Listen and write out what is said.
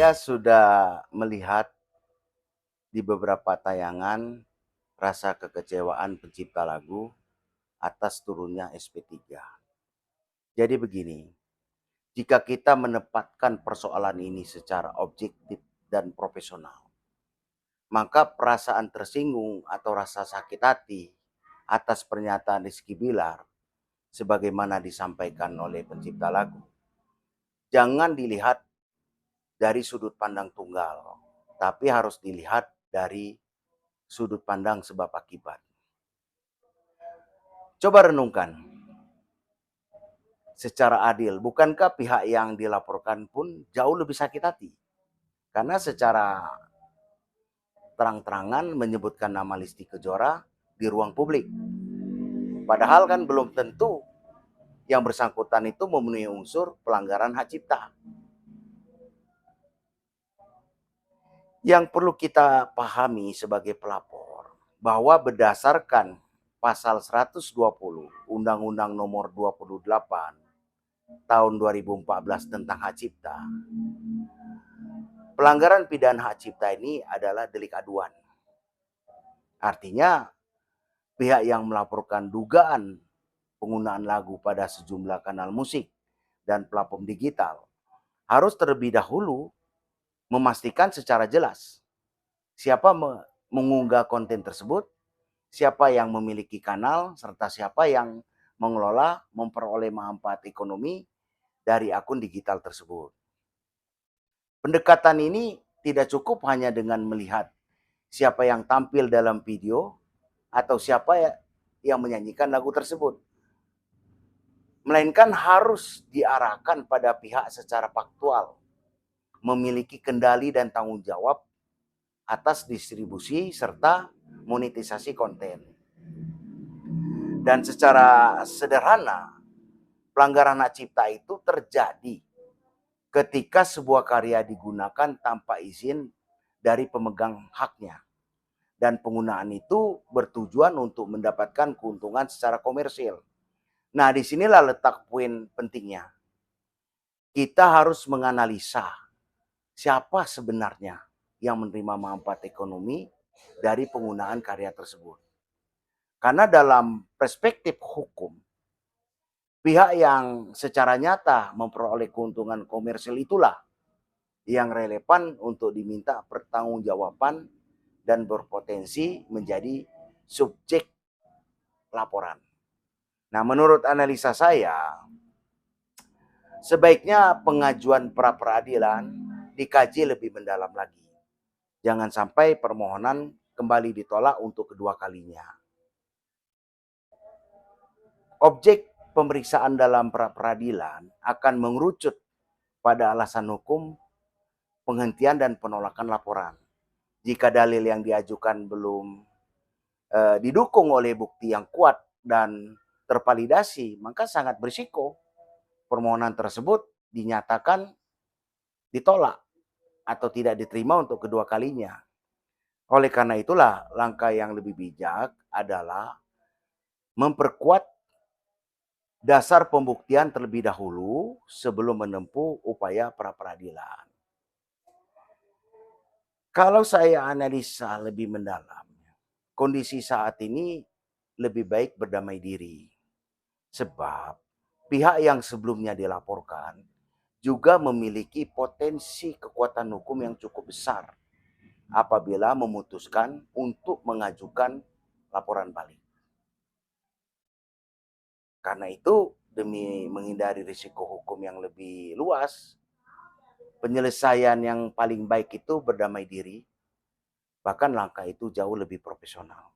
Saya sudah melihat di beberapa tayangan rasa kekecewaan pencipta lagu atas turunnya SP3. Jadi begini, jika kita menempatkan persoalan ini secara objektif dan profesional, maka perasaan tersinggung atau rasa sakit hati atas pernyataan Rizky Bilar sebagaimana disampaikan oleh pencipta lagu, jangan dilihat dari sudut pandang tunggal, tapi harus dilihat dari sudut pandang sebab akibat. Coba renungkan secara adil, bukankah pihak yang dilaporkan pun jauh lebih sakit hati? Karena secara terang-terangan menyebutkan nama Lesti Kejora di ruang publik. Padahal kan belum tentu yang bersangkutan itu memenuhi unsur pelanggaran hak cipta. Yang perlu kita pahami sebagai pelapor, bahwa berdasarkan pasal 120 Undang-Undang Nomor 28 tahun 2014 tentang hak cipta, pelanggaran pidana hak cipta ini adalah delik aduan. Artinya pihak yang melaporkan dugaan penggunaan lagu pada sejumlah kanal musik dan platform digital harus terlebih dahulu memastikan secara jelas siapa mengunggah konten tersebut, siapa yang memiliki kanal, serta siapa yang mengelola, memperoleh manfaat ekonomi dari akun digital tersebut. Pendekatan ini tidak cukup hanya dengan melihat siapa yang tampil dalam video atau siapa yang menyanyikan lagu tersebut, melainkan harus diarahkan pada pihak secara faktual, memiliki kendali dan tanggung jawab atas distribusi serta monetisasi konten. Dan secara sederhana, pelanggaran hak cipta itu terjadi ketika sebuah karya digunakan tanpa izin dari pemegang haknya. Dan penggunaan itu bertujuan untuk mendapatkan keuntungan secara komersil. Nah, disinilah letak poin pentingnya. Kita harus menganalisa siapa sebenarnya yang menerima manfaat ekonomi dari penggunaan karya tersebut. Karena dalam perspektif hukum, pihak yang secara nyata memperoleh keuntungan komersil itulah yang relevan untuk diminta pertanggungjawaban dan berpotensi menjadi subjek laporan. Nah, menurut analisa saya, sebaiknya pengajuan pra peradilan dikaji lebih mendalam lagi. Jangan sampai permohonan kembali ditolak untuk kedua kalinya. Objek pemeriksaan dalam pra peradilan akan mengerucut pada alasan hukum penghentian dan penolakan laporan. Jika dalil yang diajukan belum didukung oleh bukti yang kuat dan tervalidasi, maka sangat berisiko permohonan tersebut dinyatakan ditolak atau tidak diterima untuk kedua kalinya. Oleh karena itulah, langkah yang lebih bijak adalah memperkuat dasar pembuktian terlebih dahulu sebelum menempuh upaya pra peradilan. Kalau saya analisa lebih mendalam, kondisi saat ini lebih baik berdamai diri. Sebab pihak yang sebelumnya dilaporkan juga memiliki potensi kekuatan hukum yang cukup besar apabila memutuskan untuk mengajukan laporan balik. Karena itu, demi menghindari risiko hukum yang lebih luas, penyelesaian yang paling baik itu berdamai diri, bahkan langkah itu jauh lebih profesional.